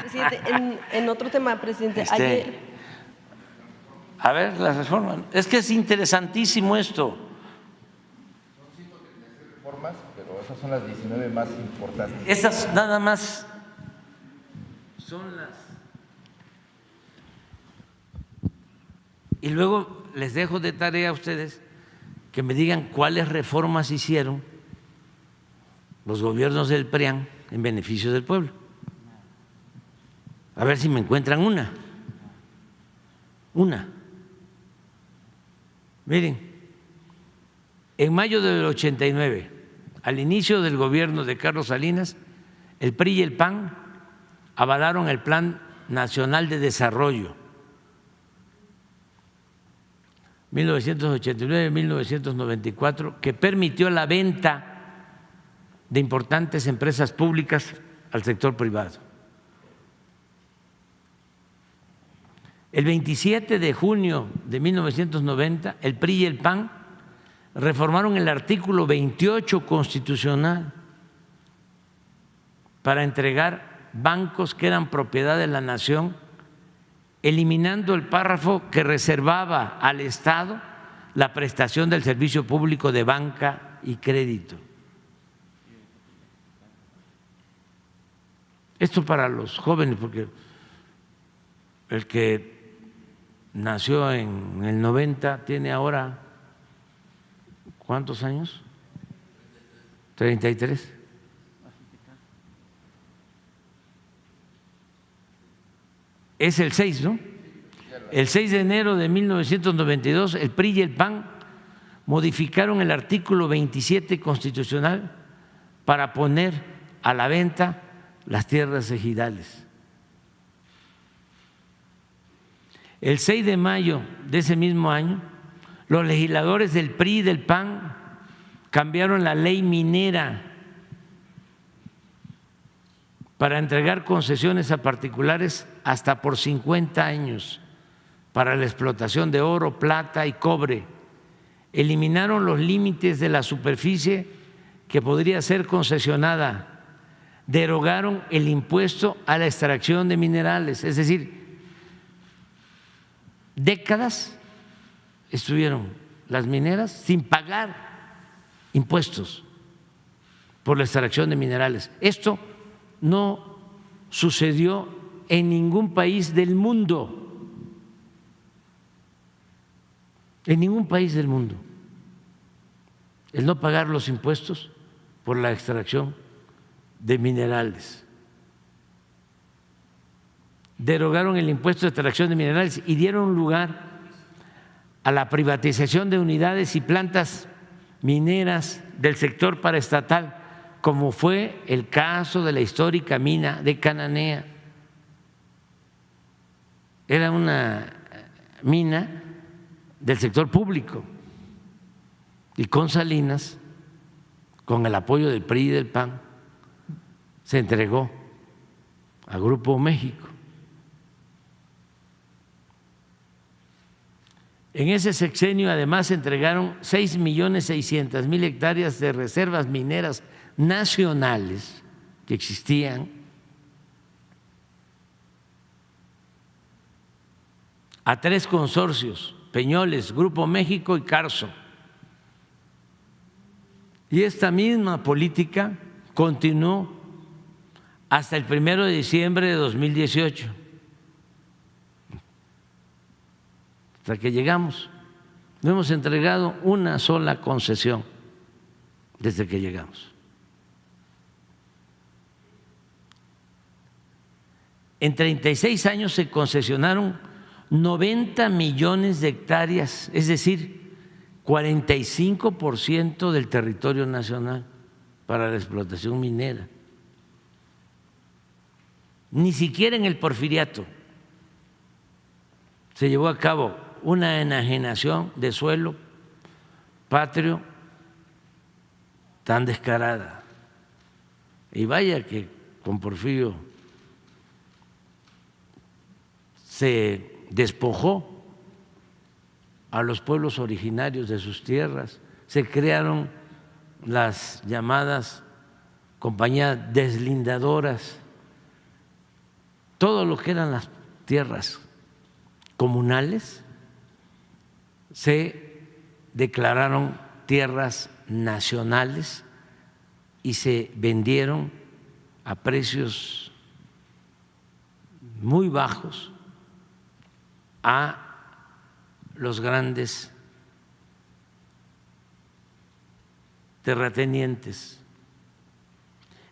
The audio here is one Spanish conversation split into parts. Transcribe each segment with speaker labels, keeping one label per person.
Speaker 1: Presidente, en otro tema, presidente, ayer…
Speaker 2: A ver, las reformas. Es que es interesantísimo esto.
Speaker 3: Reformas, pero esas son las 19 más importantes.
Speaker 2: Esas nada más son las… Y luego les dejo de tarea a ustedes que me digan cuáles reformas hicieron los gobiernos del PRIAN en beneficio del pueblo. A ver si me encuentran una. Miren, en mayo del 89, al inicio del gobierno de Carlos Salinas, el PRI y el PAN avalaron el Plan Nacional de Desarrollo 1989-1994, que permitió la venta de importantes empresas públicas al sector privado. El 27 de junio de 1990, el PRI y el PAN reformaron el artículo 28 constitucional para entregar bancos que eran propiedad de la nación, eliminando el párrafo que reservaba al Estado la prestación del servicio público de banca y crédito. Esto para los jóvenes, porque el que nació en el 90 tiene ahora, ¿cuántos años? 33. Es el 6, ¿no? El 6 de enero de 1992, el PRI y el PAN modificaron el artículo 27 constitucional para poner a la venta las tierras ejidales. El 6 de mayo de ese mismo año, los legisladores del PRI y del PAN cambiaron la ley minera para entregar concesiones a particulares hasta por 50 años para la explotación de oro, plata y cobre. Eliminaron los límites de la superficie que podría ser concesionada. Derogaron el impuesto a la extracción de minerales, es decir, décadas estuvieron las mineras sin pagar impuestos por la extracción de minerales. Esto no sucedió en ningún país del mundo, en ningún país del mundo, el no pagar los impuestos por la extracción de minerales. Derogaron el impuesto de extracción de minerales y dieron lugar a la privatización de unidades y plantas mineras del sector paraestatal, como fue el caso de la histórica mina de Cananea. Era una mina del sector público y con Salinas, con el apoyo del PRI y del PAN, se entregó a Grupo México. En ese sexenio además se entregaron 6.600.000 hectáreas de reservas mineras nacionales que existían a 3 consorcios: Peñoles, Grupo México y Carso. Y esta misma política continuó hasta el 1 de diciembre de 2018, hasta que llegamos. No hemos entregado una sola concesión desde que llegamos. En 36 años se concesionaron 90 millones de hectáreas, es decir, 45% del territorio nacional para la explotación minera. Ni siquiera en el Porfiriato se llevó a cabo una enajenación de suelo patrio tan descarada. Y vaya que con Porfirio se despojó a los pueblos originarios de sus tierras, se crearon las llamadas compañías deslindadoras todo lo que eran las tierras comunales se declararon tierras nacionales y se vendieron a precios muy bajos a los grandes terratenientes.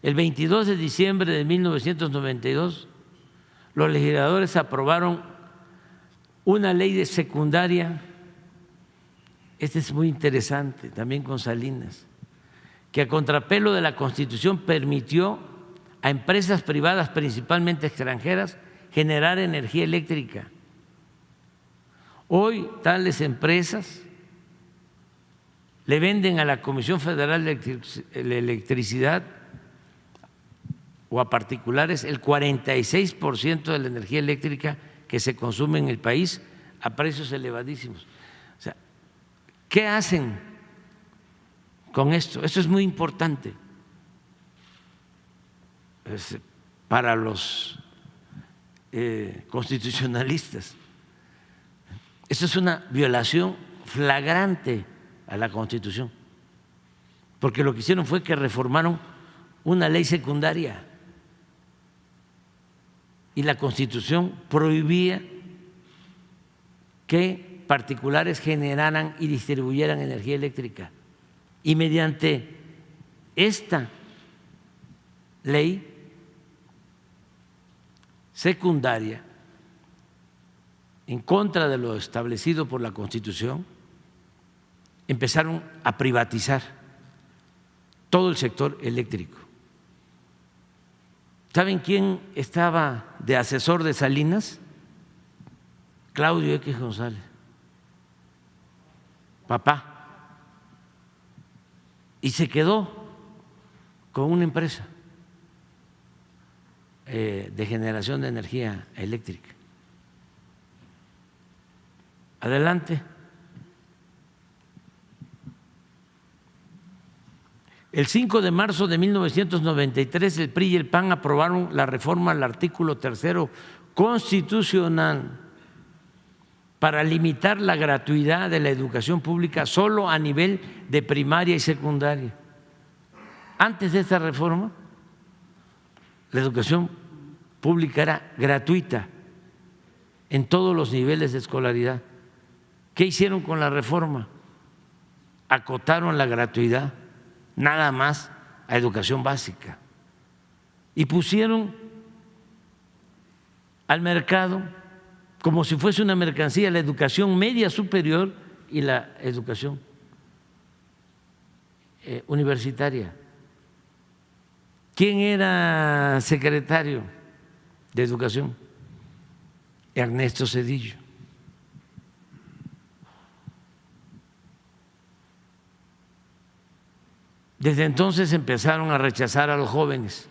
Speaker 2: El 22 de diciembre de 1992, los legisladores aprobaron una ley de secundaria, este es muy interesante, también con Salinas, que a contrapelo de la Constitución permitió a empresas privadas, principalmente extranjeras, generar energía eléctrica. Hoy tales empresas le venden a la Comisión Federal de Electricidad o a particulares el 46% de la energía eléctrica que se consume en el país a precios elevadísimos. O sea, ¿qué hacen con esto? Esto es muy importante para los constitucionalistas. Esto es una violación flagrante a la Constitución, porque lo que hicieron fue que reformaron una ley secundaria y la Constitución prohibía que particulares generaran y distribuyeran energía eléctrica. Y mediante esta ley secundaria, en contra de lo establecido por la Constitución, empezaron a privatizar todo el sector eléctrico. ¿Saben quién estaba de asesor de Salinas? Claudio X. González, papá, y se quedó con una empresa de generación de energía eléctrica. Adelante. El 5 de marzo de 1993, el PRI y el PAN aprobaron la reforma al artículo 3º constitucional para limitar la gratuidad de la educación pública solo a nivel de primaria y secundaria. Antes de esta reforma, la educación pública era gratuita en todos los niveles de escolaridad. ¿Qué hicieron con la reforma? Acotaron la gratuidad nada más a educación básica y pusieron al mercado como si fuese una mercancía la educación media superior y la educación universitaria. ¿Quién era secretario de Educación? Ernesto Zedillo. Desde entonces empezaron a rechazar a los jóvenes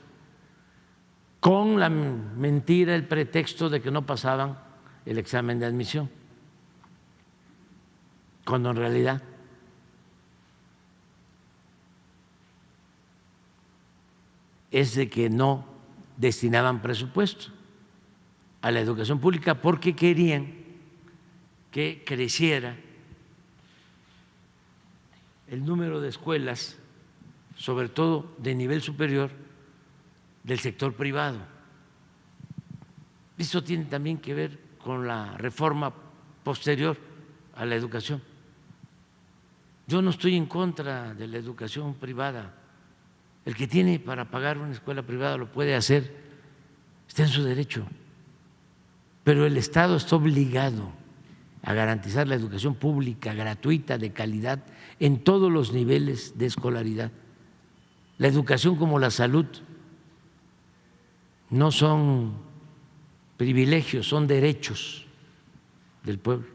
Speaker 2: con la mentira, el pretexto de que no pasaban el examen de admisión, cuando en realidad es de que no destinaban presupuesto a la educación pública porque querían que creciera el número de escuelas, sobre todo de nivel superior, del sector privado. Eso tiene también que ver con la reforma posterior a la educación. Yo no estoy en contra de la educación privada. El que tiene para pagar una escuela privada lo puede hacer, está en su derecho, pero el Estado está obligado a garantizar la educación pública, gratuita, de calidad, en todos los niveles de escolaridad. La educación como la salud no son privilegios, son derechos del pueblo.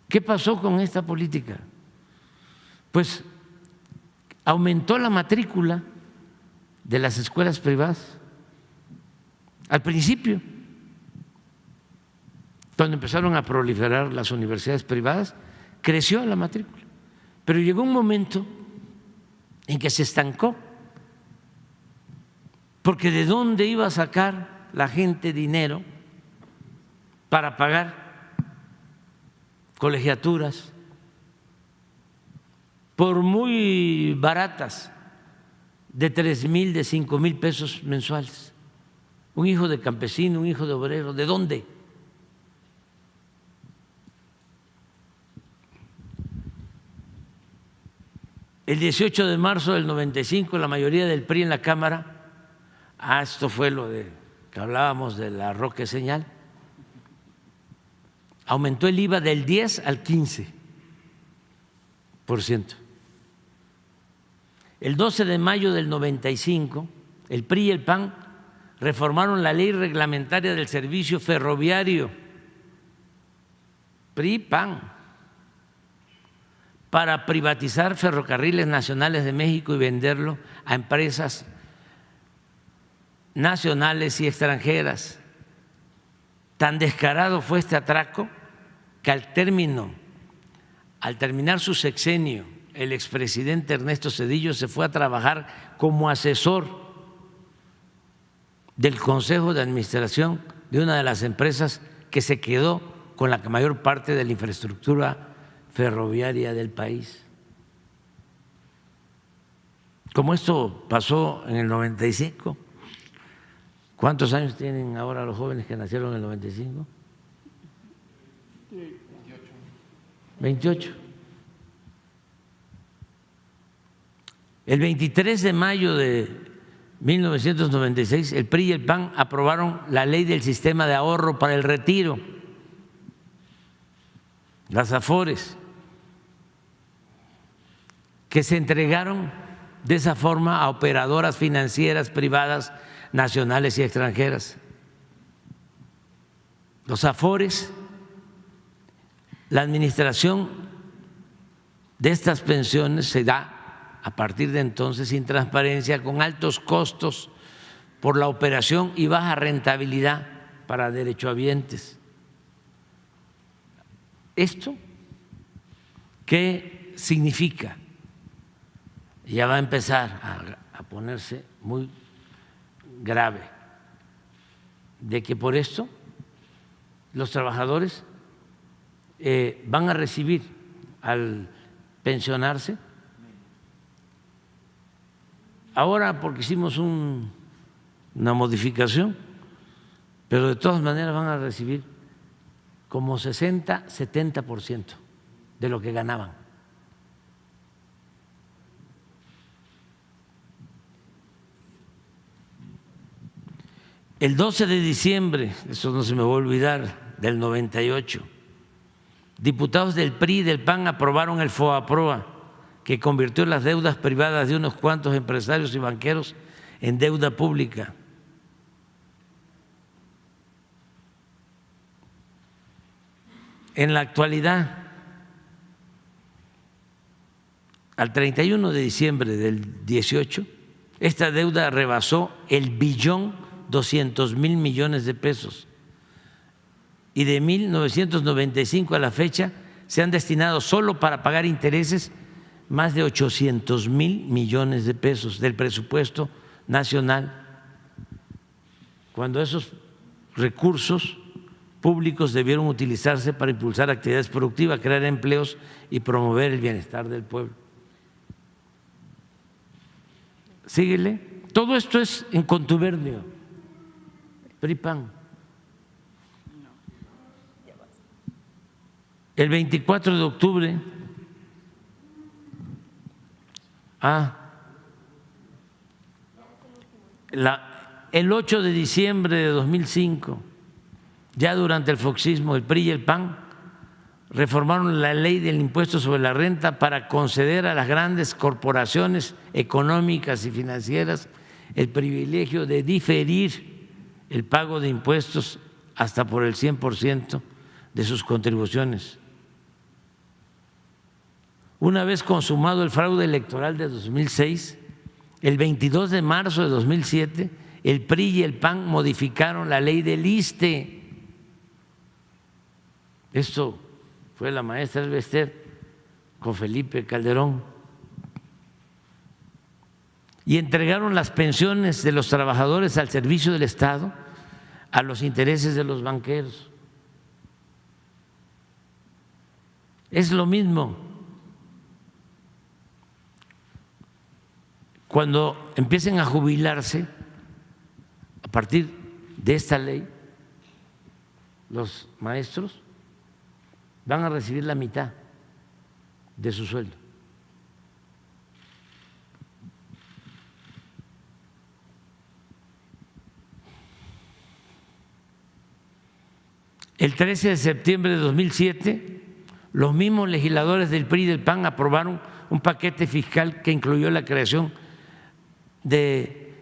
Speaker 2: ¿Qué pasó con esta política? Pues aumentó la matrícula de las escuelas privadas. Al principio, cuando empezaron a proliferar las universidades privadas, creció la matrícula, pero llegó un momento en que se estancó, porque ¿de dónde iba a sacar la gente dinero para pagar colegiaturas por muy baratas, de 3,000, de 5,000 pesos mensuales. Un hijo de campesino, un hijo de obrero, ¿de dónde? El 18 de marzo del 95, la mayoría del PRI en la Cámara, esto fue lo de que hablábamos de la Roque Señal, aumentó el IVA del 10 al 15%. El 12 de mayo del 95, el PRI y el PAN reformaron la ley reglamentaria del servicio ferroviario, PRI-PAN, para privatizar Ferrocarriles Nacionales de México y venderlo a empresas nacionales y extranjeras. Tan descarado fue este atraco que al terminar su sexenio, el expresidente Ernesto Zedillo se fue a trabajar como asesor del Consejo de Administración de una de las empresas que se quedó con la mayor parte de la infraestructura ferroviaria del país. Como esto pasó en el 95, ¿cuántos años tienen ahora los jóvenes que nacieron en el 95? 28. El 23 de mayo de 1996, el PRI y el PAN aprobaron la ley del sistema de ahorro para el retiro, las AFORES, que se entregaron de esa forma a operadoras financieras privadas nacionales y extranjeras. Los AFORES, la administración de estas pensiones se da a partir de entonces sin transparencia, con altos costos por la operación y baja rentabilidad para derechohabientes. ¿Esto qué significa? Ya va a empezar a ponerse muy grave, de que por esto los trabajadores van a recibir al pensionarse, ahora porque hicimos una modificación, pero de todas maneras van a recibir como 60, 70% de lo que ganaban. El 12 de diciembre, eso no se me va a olvidar, del 98, diputados del PRI y del PAN aprobaron el FOAPROA, que convirtió las deudas privadas de unos cuantos empresarios y banqueros en deuda pública. En la actualidad, al 31 de diciembre del 18, esta deuda rebasó el 1.200.000 millones de pesos y de 1995 a la fecha se han destinado solo para pagar intereses más de 800.000 millones de pesos del presupuesto nacional, cuando esos recursos públicos debieron utilizarse para impulsar actividades productivas, crear empleos y promover el bienestar del pueblo. Síguele. Todo esto es en contubernio. PRI-PAN. El 24 de octubre, el 8 de diciembre de 2005, ya durante el foxismo, el PRI y el PAN reformaron la ley del impuesto sobre la renta para conceder a las grandes corporaciones económicas y financieras el privilegio de diferir el pago de impuestos hasta por el 100% de sus contribuciones. Una vez consumado el fraude electoral de 2006, el 22 de marzo de 2007, el PRI y el PAN modificaron la ley del ISSSTE. Esto fue la maestra Elbester con Felipe Calderón. Y entregaron las pensiones de los trabajadores al servicio del Estado a los intereses de los banqueros. Es lo mismo cuando empiecen a jubilarse a partir de esta ley, los maestros van a recibir la mitad de su sueldo. El 13 de septiembre de 2007, los mismos legisladores del PRI y del PAN aprobaron un paquete fiscal que incluyó la creación de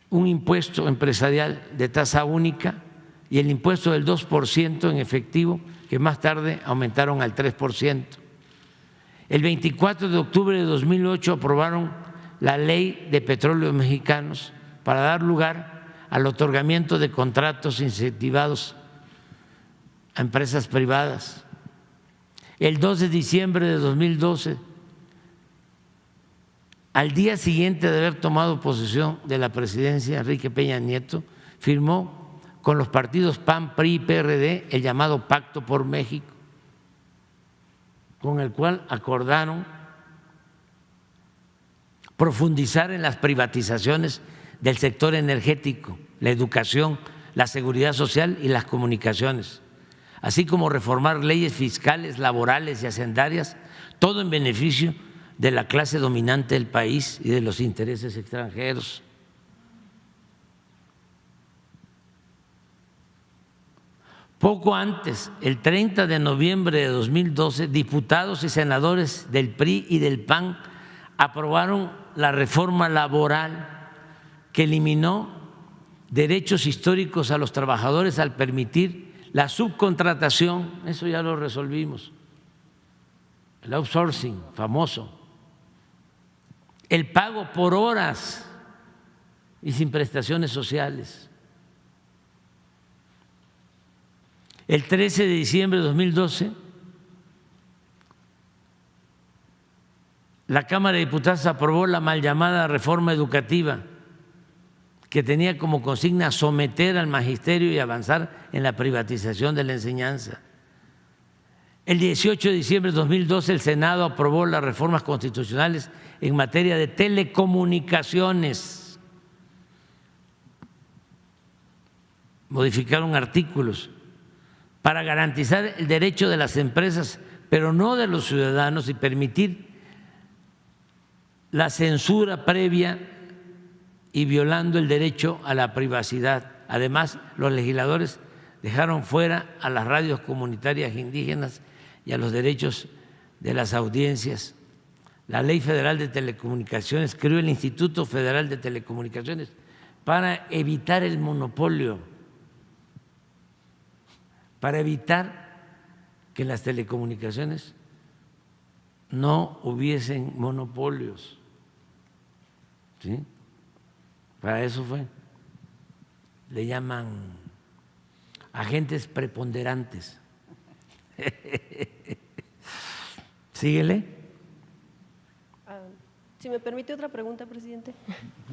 Speaker 2: un impuesto empresarial de tasa única y el impuesto del 2% en efectivo, que más tarde aumentaron al 3%. El 24 de octubre de 2008 aprobaron la Ley de Petróleos Mexicanos para dar lugar al otorgamiento de contratos incentivados a empresas privadas. El 2 de diciembre de 2012, al día siguiente de haber tomado posesión de la presidencia, Enrique Peña Nieto firmó con los partidos PAN, PRI y PRD el llamado Pacto por México, con el cual acordaron profundizar en las privatizaciones del sector energético, la educación, la seguridad social y las comunicaciones, así como reformar leyes fiscales, laborales y hacendarias, todo en beneficio de la clase dominante del país y de los intereses extranjeros. Poco antes, el 30 de noviembre de 2012, diputados y senadores del PRI y del PAN aprobaron la reforma laboral que eliminó derechos históricos a los trabajadores al permitir la subcontratación. Eso ya lo resolvimos, el outsourcing famoso, el pago por horas y sin prestaciones sociales. El 13 de diciembre de 2012, la Cámara de Diputados aprobó la mal llamada reforma educativa, que tenía como consigna someter al magisterio y avanzar en la privatización de la enseñanza. El 18 de diciembre de 2012, el Senado aprobó las reformas constitucionales en materia de telecomunicaciones. Modificaron artículos para garantizar el derecho de las empresas, pero no de los ciudadanos, y permitir la censura previa y violando el derecho a la privacidad. Además, los legisladores dejaron fuera a las radios comunitarias indígenas y a los derechos de las audiencias. La Ley Federal de Telecomunicaciones creó el Instituto Federal de Telecomunicaciones para evitar el monopolio, para evitar que en las telecomunicaciones no hubiesen monopolios. ¿Sí? Para eso fue. Le llaman agentes preponderantes. Síguele.
Speaker 1: Si me permite otra pregunta, presidente.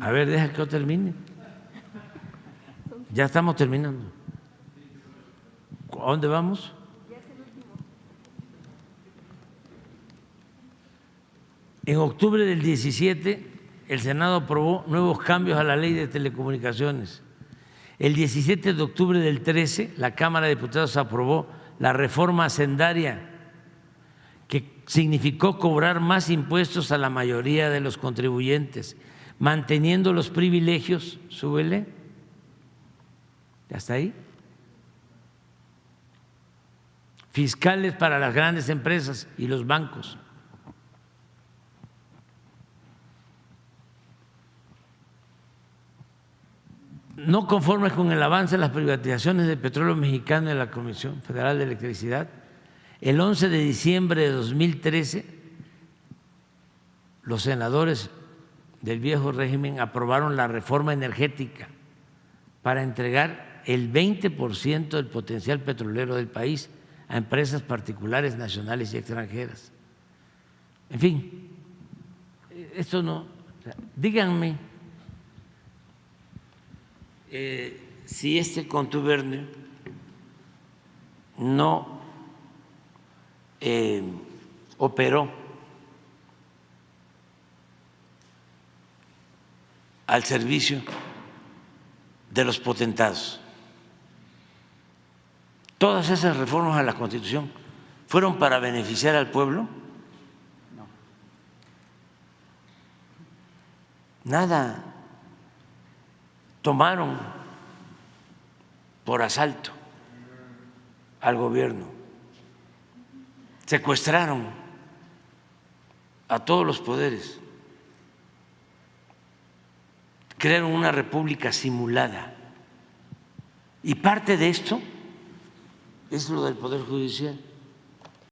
Speaker 2: A ver, deja que yo termine. Ya estamos terminando. ¿A dónde vamos? En octubre del 17, el Senado aprobó nuevos cambios a la Ley de Telecomunicaciones. El 17 de octubre del 13, la Cámara de Diputados aprobó la reforma hacendaria, que significó cobrar más impuestos a la mayoría de los contribuyentes, manteniendo los privilegios, súbele, ¿hasta ahí? Fiscales para las grandes empresas y los bancos. No conformes con el avance de las privatizaciones del petróleo mexicano y de la Comisión Federal de Electricidad, el 11 de diciembre de 2013, los senadores del viejo régimen aprobaron la reforma energética para entregar el 20% del potencial petrolero del país a empresas particulares, nacionales y extranjeras. En fin, esto no, díganme, si este contubernio no operó al servicio de los potentados. Todas esas reformas a la Constitución fueron para beneficiar al pueblo. Nada. Tomaron por asalto al gobierno, secuestraron a todos los poderes, crearon una república simulada. Y parte de esto es lo del Poder Judicial.